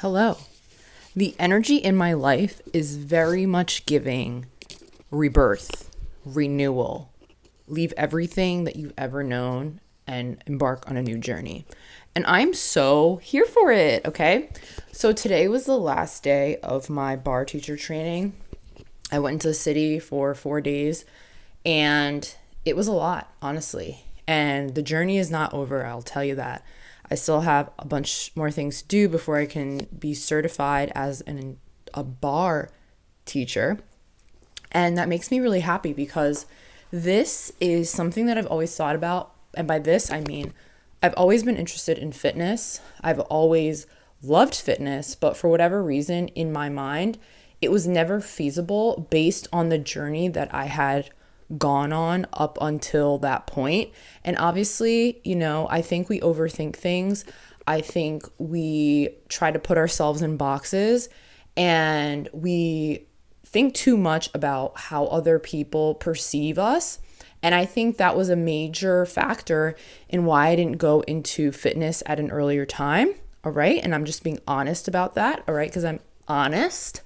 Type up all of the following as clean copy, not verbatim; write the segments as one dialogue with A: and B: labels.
A: Hello. The energy in my life is very much giving rebirth, renewal, leave everything that you've ever known and embark on a new journey. And I'm so here for it, okay? So today was the last day of my bar teacher training. I went into the city for 4 days and it was a lot, honestly. And the journey is not over, I'll tell you that. I still have a bunch more things to do before I can be certified as a bar teacher. And that makes me really happy because this is something that I've always thought about. And by this, I mean, I've always been interested in fitness. I've always loved fitness, but for whatever reason in my mind, it was never feasible based on the journey that I had gone on up until that point. And obviously, I think we overthink things. I think we try to put ourselves in boxes and we think too much about how other people perceive us. And I think that was a major factor in why I didn't go into fitness at an earlier time. All right. And I'm just being honest about that. All right. Because I'm honest.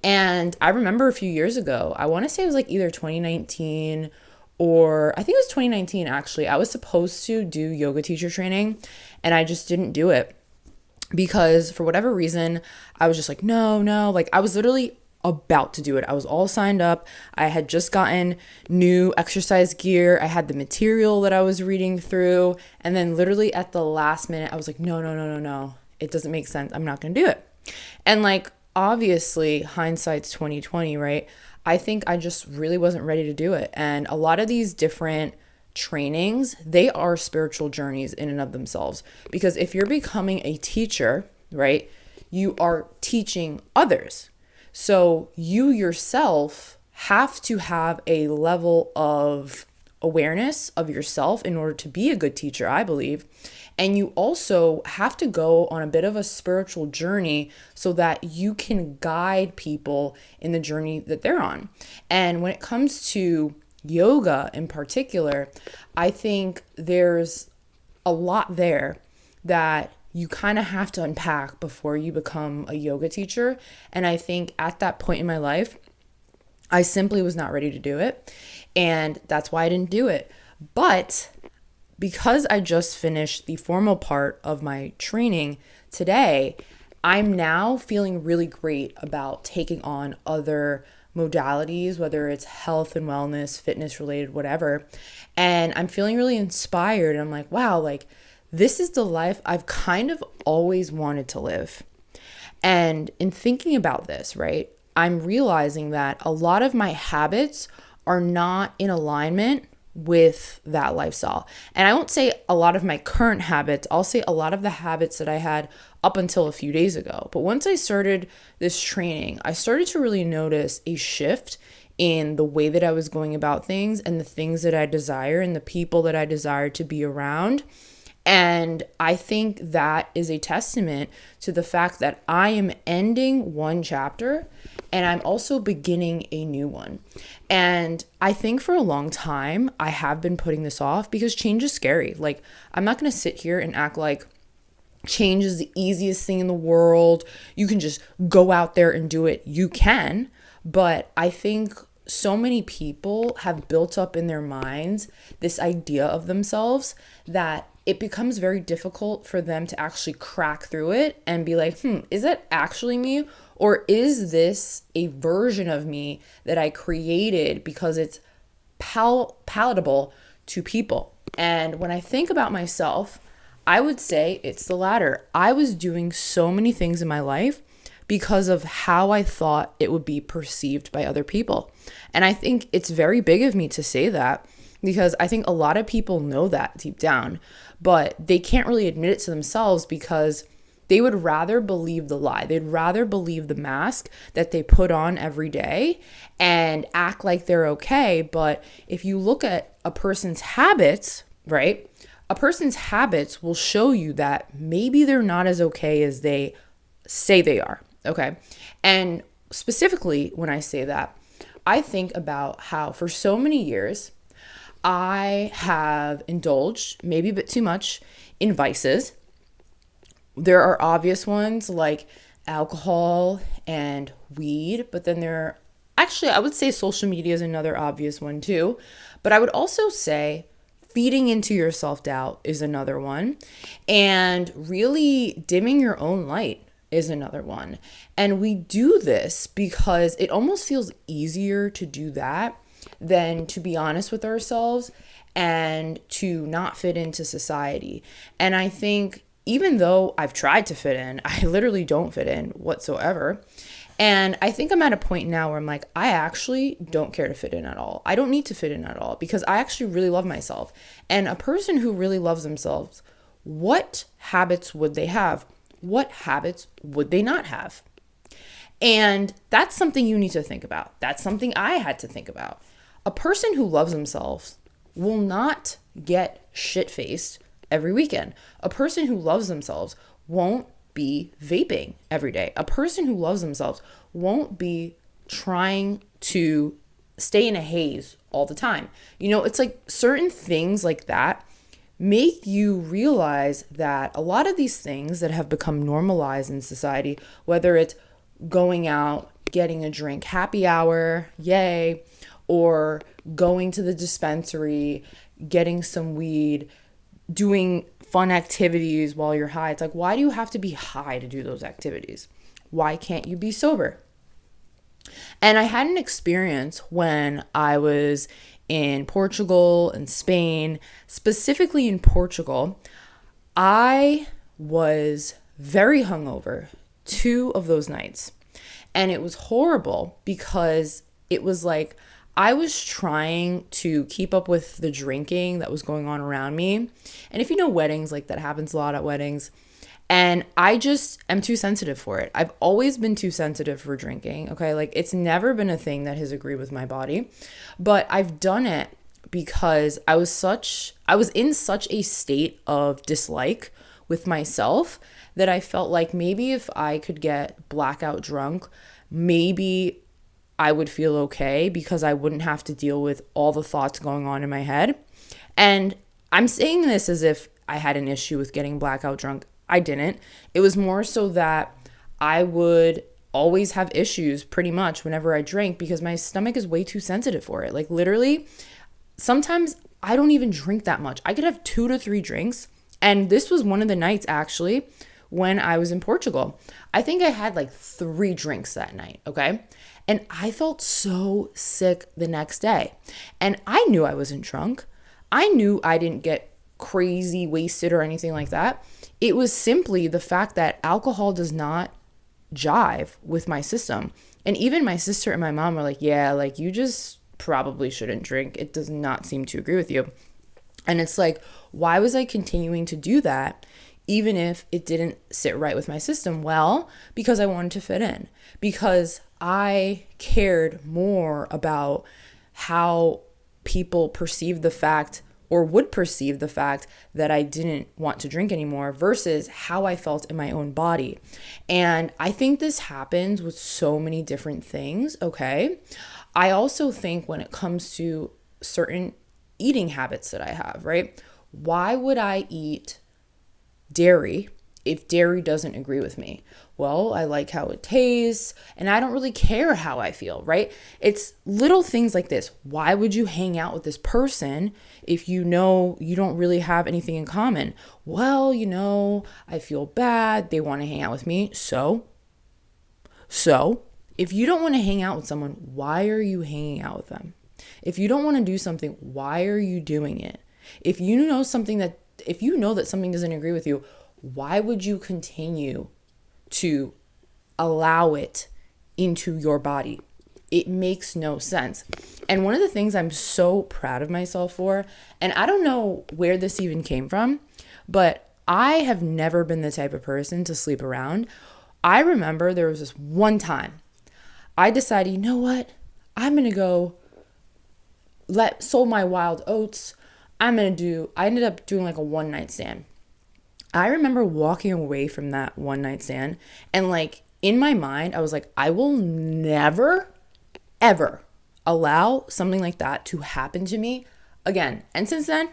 A: And I remember a few years ago, I want to say it was like either 2019 or I think it was 2019 actually. I was supposed to do yoga teacher training and I just didn't do it because for whatever reason, I was just like, no. Like I was literally about to do it. I was all signed up. I had just gotten new exercise gear. I had the material that I was reading through. And then literally at the last minute, I was like, no. It doesn't make sense. I'm not going to do it. And like, obviously hindsight's 2020, right? I think I just really wasn't ready to do it. And a lot of these different trainings, they are spiritual journeys in and of themselves. Because if you're becoming a teacher, right, you are teaching others. So you yourself have to have a level of awareness of yourself in order to be a good teacher, I believe. And you also have to go on a bit of a spiritual journey so that you can guide people in the journey that they're on. And when it comes to yoga in particular, I think there's a lot there that you kind of have to unpack before you become a yoga teacher. And I think at that point in my life, I simply was not ready to do it. And that's why I didn't do it. But because I just finished the formal part of my training today, I'm now feeling really great about taking on other modalities, whether it's health and wellness, fitness related, whatever. And I'm feeling really inspired. And I'm like, wow, like this is the life I've kind of always wanted to live. And in thinking about this, right, I'm realizing that a lot of my habits are not in alignment with that lifestyle. And I won't say a lot of my current habits, I'll say a lot of the habits that I had up until a few days ago. But once I started this training, I started to really notice a shift in the way that I was going about things and the things that I desire and the people that I desire to be around. And I think that is a testament to the fact that I am ending one chapter and I'm also beginning a new one. And I think for a long time, I have been putting this off because change is scary. Like, I'm not going to sit here and act like change is the easiest thing in the world. You can just go out there and do it. You can. But I think so many people have built up in their minds this idea of themselves that it becomes very difficult for them to actually crack through it and be like, is that actually me? Or is this a version of me that I created because it's palatable to people? And when I think about myself, I would say it's the latter. I was doing so many things in my life because of how I thought it would be perceived by other people. And I think it's very big of me to say that because I think a lot of people know that deep down, but they can't really admit it to themselves because they would rather believe the lie. They'd rather believe the mask that they put on every day and act like they're okay. But if you look at a person's habits, right? A person's habits will show you that maybe they're not as okay as they say they are. Okay. And specifically when I say that, I think about how for so many years, I have indulged, maybe a bit too much, in vices. There are obvious ones like alcohol and weed, but then actually, I would say social media is another obvious one too. But I would also say feeding into your self-doubt is another one. And really dimming your own light is another one. And we do this because it almost feels easier to do that than to be honest with ourselves and to not fit into society. And I think even though I've tried to fit in, I literally don't fit in whatsoever. And I think I'm at a point now where I'm like, I actually don't care to fit in at all. I don't need to fit in at all because I actually really love myself. And a person who really loves themselves, what habits would they have? What habits would they not have? And that's something you need to think about. That's something I had to think about. A person who loves themselves will not get shit-faced every weekend. A person who loves themselves won't be vaping every day. A person who loves themselves won't be trying to stay in a haze all the time. It's like certain things like that make you realize that a lot of these things that have become normalized in society, whether it's going out, getting a drink, happy hour, yay, or going to the dispensary, getting some weed, doing fun activities while you're high. It's like, why do you have to be high to do those activities? Why can't you be sober? And I had an experience when I was in Portugal and Spain, specifically in Portugal. I was very hungover 2 of those nights. And it was horrible because it was like I was trying to keep up with the drinking that was going on around me. And if you know weddings, like that happens a lot at weddings. And I just am too sensitive for it. I've always been too sensitive for drinking. Okay. Like it's never been a thing that has agreed with my body, but I've done it because I was in such a state of dislike with myself that I felt like maybe if I could get blackout drunk, maybe I would feel okay because I wouldn't have to deal with all the thoughts going on in my head. And I'm saying this as if I had an issue with getting blackout drunk. I didn't. It was more so that I would always have issues pretty much whenever I drank because my stomach is way too sensitive for it. Like literally, sometimes I don't even drink that much. I could have 2 to 3 drinks. And this was one of the nights actually when I was in Portugal. I think I had like 3 drinks that night. Okay. And I felt so sick the next day. And I knew I wasn't drunk. I knew I didn't get crazy wasted or anything like that. It was simply the fact that alcohol does not jive with my system. And even my sister and my mom were like, yeah, like you just probably shouldn't drink. It does not seem to agree with you. And it's like, why was I continuing to do that? Even if it didn't sit right with my system? Well, because I wanted to fit in, because I cared more about how people perceive the fact or would perceive the fact that I didn't want to drink anymore versus how I felt in my own body. And I think this happens with so many different things, okay? I also think when it comes to certain eating habits that I have, right? Why would I eat dairy if dairy doesn't agree with me? Well, I like how it tastes and I don't really care how I feel, right? It's little things like this. Why would you hang out with this person if you know you don't really have anything in common? Well, I feel bad. They want to hang out with me. So if you don't want to hang out with someone, why are you hanging out with them? If you don't want to do something, why are you doing it? If you know that something doesn't agree with you, why would you continue to allow it into your body? It makes no sense. And one of the things I'm so proud of myself for, and I don't know where this even came from, but I have never been the type of person to sleep around. I remember there was this one time I decided, you know what? I'm going to go sold my wild oats. I ended up doing like a one night stand. I remember walking away from that one night stand and like in my mind, I was like, I will never, ever allow something like that to happen to me again. And since then,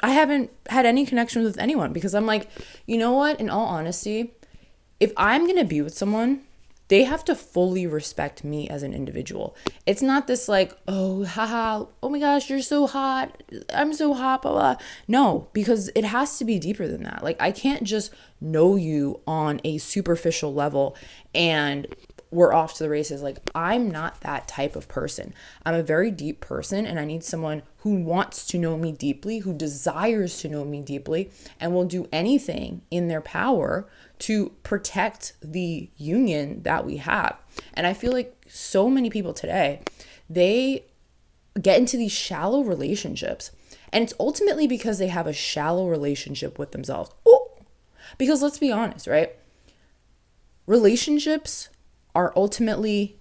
A: I haven't had any connections with anyone because I'm like, you know what? In all honesty, if I'm going to be with someone, they have to fully respect me as an individual. It's not this like, oh, haha, oh my gosh, you're so hot. I'm so hot, blah, blah. No, because it has to be deeper than that. Like, I can't just know you on a superficial level and we're off to the races. Like, I'm not that type of person. I'm a very deep person, and I need someone who wants to know me deeply, who desires to know me deeply, and will do anything in their power to protect the union that we have. And I feel like so many people today, they get into these shallow relationships, and it's ultimately because they have a shallow relationship with themselves. Oh, because let's be honest, right? Relationships are ultimately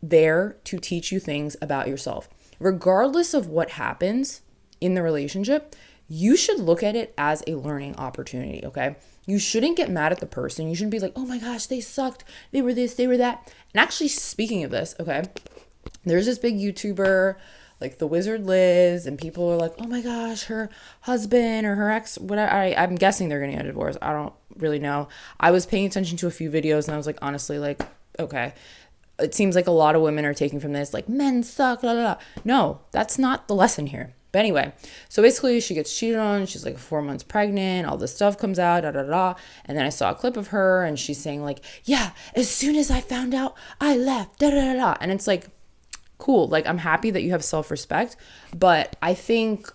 A: there to teach you things about yourself. Regardless of what happens in the relationship, you should look at it as a learning opportunity, okay? You shouldn't get mad at the person. You shouldn't be like, oh my gosh, they sucked. They were this, they were that. And actually, speaking of this, okay, there's this big YouTuber, like the Wizard Liz, and people are like, oh my gosh, her husband or her ex, whatever. I'm guessing they're getting a divorce. I don't really know. I was paying attention to a few videos and I was like, honestly, like, okay, it seems like a lot of women are taking from this, like, men suck, blah, blah, blah. No, that's not the lesson here. But anyway, so basically she gets cheated on. She's like 4 months pregnant. All this stuff comes out, da, da, da. And then I saw a clip of her and she's saying like, yeah, as soon as I found out, I left, da, da, da, da. And it's like, cool. Like, I'm happy that you have self-respect. But I think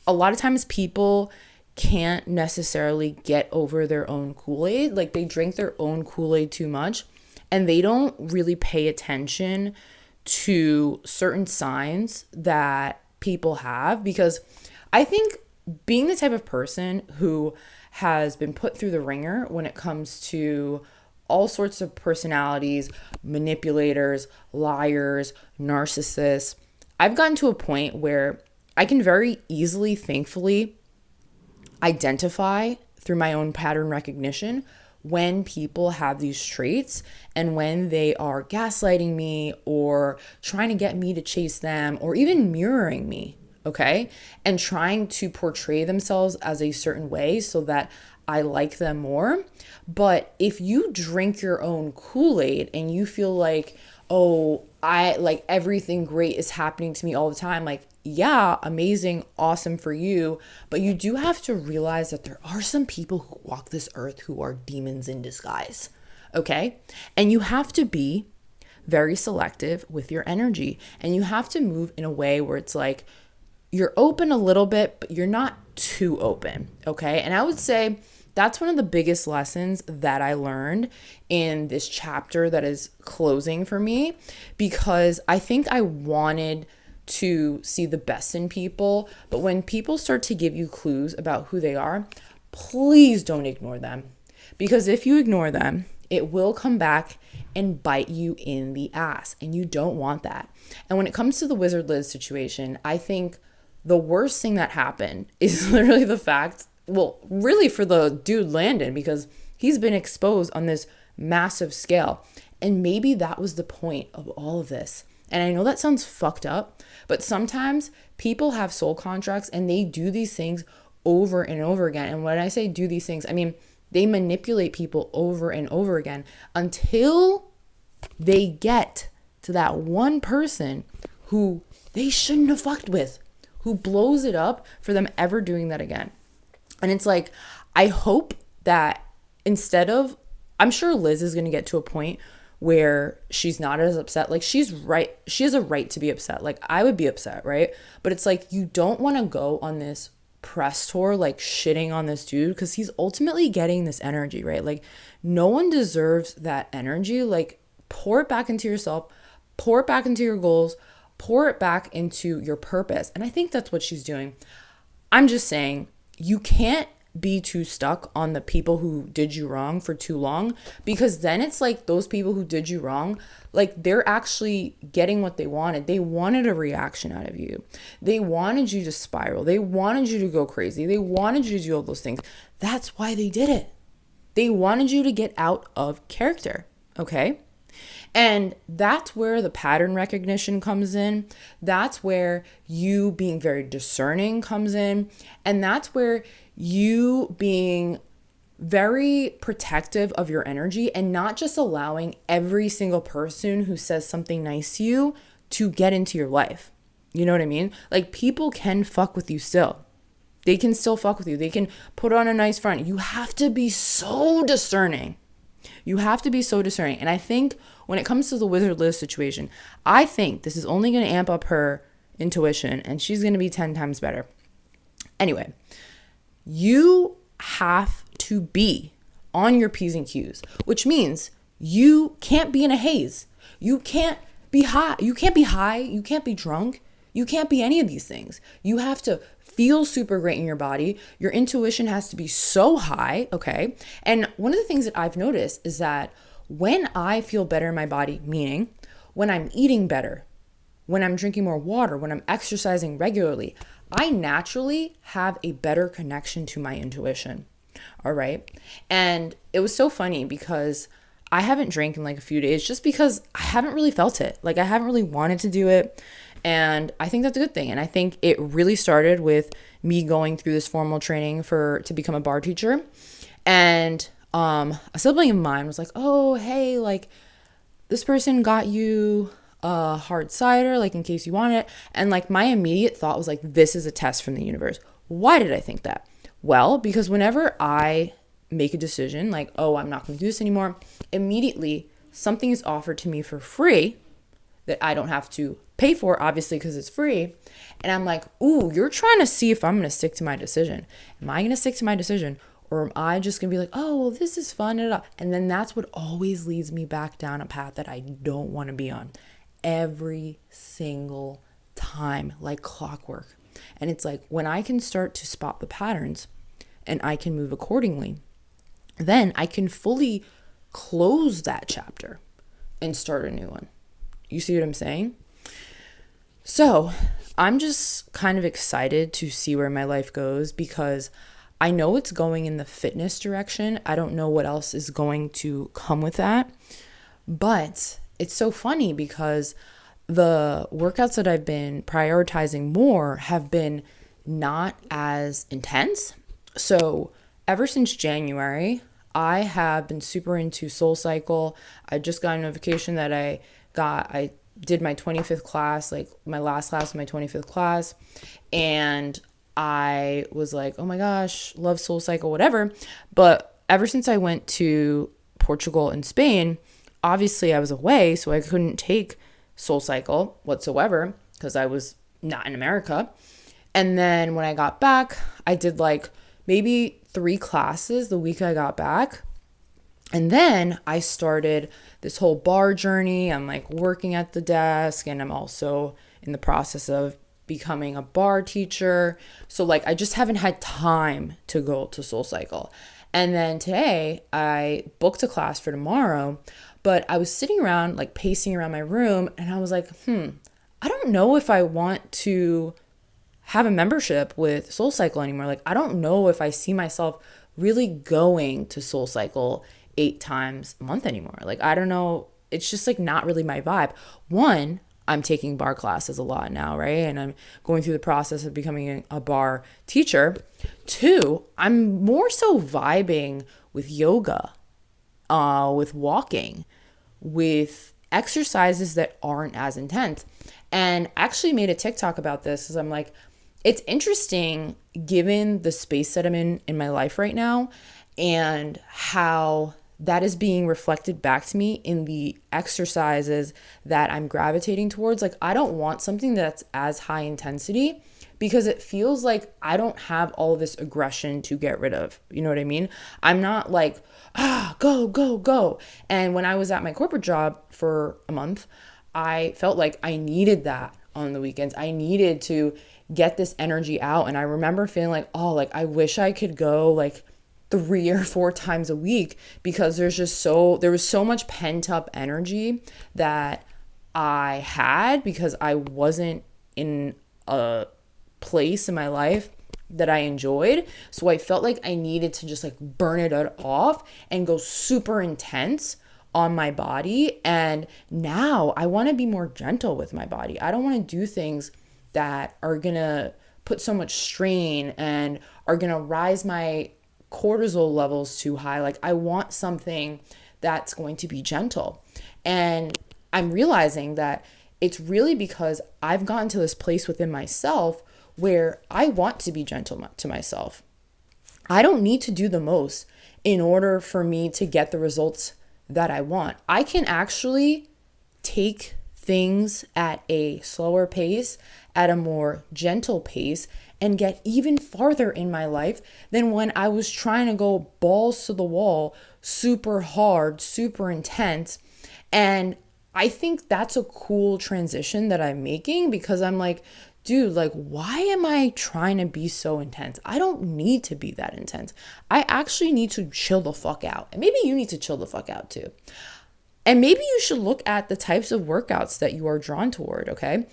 A: a lot of times people can't necessarily get over their own Kool-Aid. Like, they drink their own Kool-Aid too much. And they don't really pay attention to certain signs that people have, because I think being the type of person who has been put through the ringer when it comes to all sorts of personalities, manipulators, liars, narcissists, I've gotten to a point where I can very easily, thankfully, identify through my own pattern recognition when people have these traits and when they are gaslighting me or trying to get me to chase them or even mirroring me, okay? And trying to portray themselves as a certain way so that I like them more. But if you drink your own Kool-Aid and you feel like, oh, I like everything great is happening to me all the time, like, yeah, amazing, awesome for you. But you do have to realize that there are some people who walk this earth who are demons in disguise, okay? And you have to be very selective with your energy. And you have to move in a way where it's like, you're open a little bit, but you're not too open, okay? And I would say that's one of the biggest lessons that I learned in this chapter that is closing for me, because I think I wanted to see the best in people. But when people start to give you clues about who they are, please don't ignore them. Because if you ignore them, it will come back and bite you in the ass. And you don't want that. And when it comes to the Wizard Liz situation, I think the worst thing that happened is literally the fact, well, really for the dude Landon, because he's been exposed on this massive scale. And maybe that was the point of all of this. And I know that sounds fucked up, but sometimes people have soul contracts and they do these things over and over again. And when I say do these things, I mean, they manipulate people over and over again until they get to that one person who they shouldn't have fucked with, who blows it up for them ever doing that again. And it's like, I hope that instead of, I'm sure Liz is going to get to a point where she's not as upset. Like, she's right. She has a right to be upset. Like, I would be upset, right? But it's like, you don't want to go on this press tour, like shitting on this dude, because he's ultimately getting this energy, right? Like, no one deserves that energy. Like, pour it back into yourself, pour it back into your goals, pour it back into your purpose. And I think that's what she's doing. I'm just saying, you can't be too stuck on the people who did you wrong for too long, because then it's like those people who did you wrong, like, they're actually getting what they wanted. They wanted a reaction out of you. They wanted you to spiral. They wanted you to go crazy. They wanted you to do all those things. That's why they did it. They wanted you to get out of character, okay? And that's where the pattern recognition comes in. That's where you being very discerning comes in. And that's where you being very protective of your energy and not just allowing every single person who says something nice to you to get into your life. You know what I mean? Like, people can fuck with you still. They can still fuck with you. They can put on a nice front. You have to be so discerning. You have to be so discerning. And I think when it comes to the Wizard Liz situation, I think this is only going to amp up her intuition and she's going to be 10 times better. Anyway, you have to be on your P's and Q's, which means you can't be in a haze. You can't be high. You can't be high. You can't be drunk. You can't be any of these things. You have to feel super great in your body. Your intuition has to be so high, okay? And one of the things that I've noticed is that when I feel better in my body, meaning when I'm eating better, when I'm drinking more water, when I'm exercising regularly, I naturally have a better connection to my intuition, all right? And it was so funny because I haven't drank in like a few days just because I haven't really felt it. Like, I haven't really wanted to do it. And I think that's a good thing. And I think it really started with me going through this formal training to become a bar teacher. And a sibling of mine was like, oh, hey, like, this person got you a hard cider, like, in case you want it. And like, my immediate thought was like, this is a test from the universe. Why did I think that? Well, because whenever I make a decision like, oh, I'm not going to do this anymore, immediately something is offered to me for free that I don't have to pay for, obviously, because it's free. And I'm like, ooh, you're trying to see if I'm going to stick to my decision. Am I going to stick to my decision? Or am I just going to be like, oh, well, this is fun. And then that's what always leads me back down a path that I don't want to be on every single time, like clockwork. And it's like, when I can start to spot the patterns and I can move accordingly, then I can fully close that chapter and start a new one. You see what I'm saying? So I'm just kind of excited to see where my life goes because I know it's going in the fitness direction. I don't know what else is going to come with that. But it's so funny because the workouts that I've been prioritizing more have been not as intense. So ever since January, I have been super into SoulCycle. I just got a notification that I did my 25th class, like my last class, my 25th class. And I was like, oh my gosh, love SoulCycle, whatever. But ever since I went to Portugal and Spain, obviously I was away, so I couldn't take SoulCycle whatsoever because I was not in America. And then when I got back, I did like maybe 3 classes the week I got back. And then I started this whole bar journey. I'm like working at the desk and I'm also in the process of becoming a bar teacher. So like, I just haven't had time to go to SoulCycle. And then today I booked a class for tomorrow, but I was sitting around like pacing around my room and I was like, I don't know if I want to have a membership with SoulCycle anymore. Like, I don't know if I see myself really going to SoulCycle 8 times a month anymore. Like, I don't know. It's just like not really my vibe. One, I'm taking bar classes a lot now, right? And I'm going through the process of becoming a bar teacher. 2, I'm more so vibing with yoga, with walking, with exercises that aren't as intense. And I actually made a TikTok about this because I'm like, it's interesting given the space that I'm in my life right now and how that is being reflected back to me in the exercises that I'm gravitating towards. Like, I don't want something that's as high intensity because it feels like I don't have all of this aggression to get rid of. You know what I mean? I'm not like, go, go, go. And when I was at my corporate job for a month, I felt like I needed that on the weekends. I needed to get this energy out. And I remember feeling like, oh, like I wish I could go like 3 or 4 times a week because there was so much pent up energy that I had because I wasn't in a place in my life that I enjoyed. So I felt like I needed to just like burn it off and go super intense on my body. And now I want to be more gentle with my body. I don't want to do things that are going to put so much strain and are going to rise my cortisol levels too high. Like I want something that's going to be gentle. And I'm realizing that it's really because I've gotten to this place within myself where I want to be gentle to myself. I don't need to do the most in order for me to get the results that I want. I can actually take things at a slower pace, at a more gentle pace, and get even farther in my life than when I was trying to go balls to the wall, super hard, super intense. And I think that's a cool transition that I'm making, because I'm like, dude, like, why am I trying to be so intense? I don't need to be that intense. I actually need to chill the fuck out. And maybe you need to chill the fuck out too. And maybe you should look at the types of workouts that you are drawn toward, okay?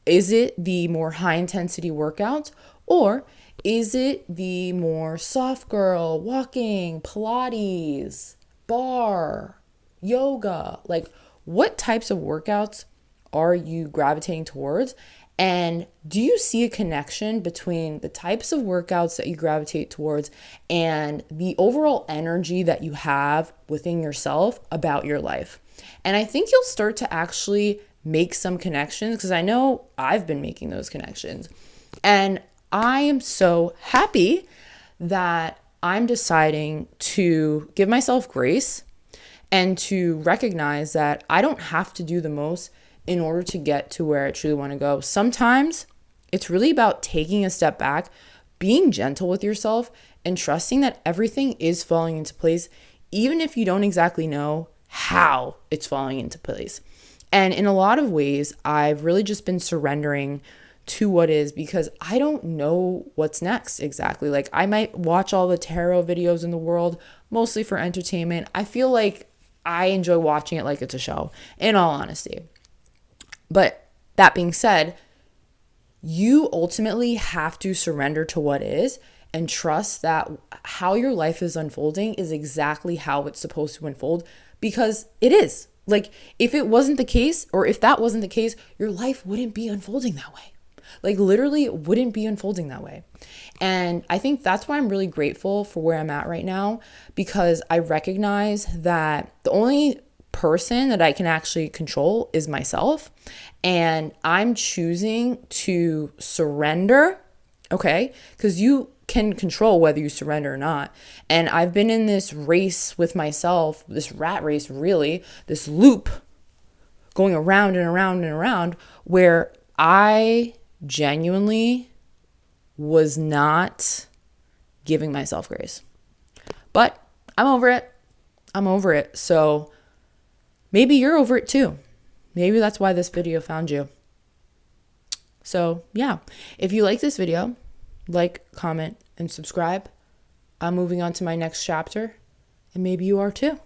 A: Is it the more high intensity workouts, or is it the more soft girl, walking, Pilates, bar, yoga? Like, what types of workouts are you gravitating towards? And do you see a connection between the types of workouts that you gravitate towards and the overall energy that you have within yourself about your life? And I think you'll start to actually make some connections, because I know I've been making those connections. And I am so happy that I'm deciding to give myself grace and to recognize that I don't have to do the most in order to get to where I truly want to go. Sometimes it's really about taking a step back, being gentle with yourself, and trusting that everything is falling into place, even if you don't exactly know how it's falling into place. And in a lot of ways, I've really just been surrendering to what is, because I don't know what's next exactly. Like, I might watch all the tarot videos in the world, mostly for entertainment. I feel like I enjoy watching it like it's a show, in all honesty. But that being said, you ultimately have to surrender to what is and trust that how your life is unfolding is exactly how it's supposed to unfold, because it is. Like, if it wasn't the case, or if that wasn't the case, your life wouldn't be unfolding that way. Like, literally, it wouldn't be unfolding that way. And I think that's why I'm really grateful for where I'm at right now, because I recognize that the only person that I can actually control is myself. And I'm choosing to surrender, okay? Because you can control whether you surrender or not. And I've been in this race with myself, this rat race, really, this loop going around and around and around, where I genuinely was not giving myself grace. But I'm over it. I'm over it. So maybe you're over it too. Maybe that's why this video found you. So yeah, if you like this video, like, comment, and subscribe. I'm moving on to my next chapter, and maybe you are too.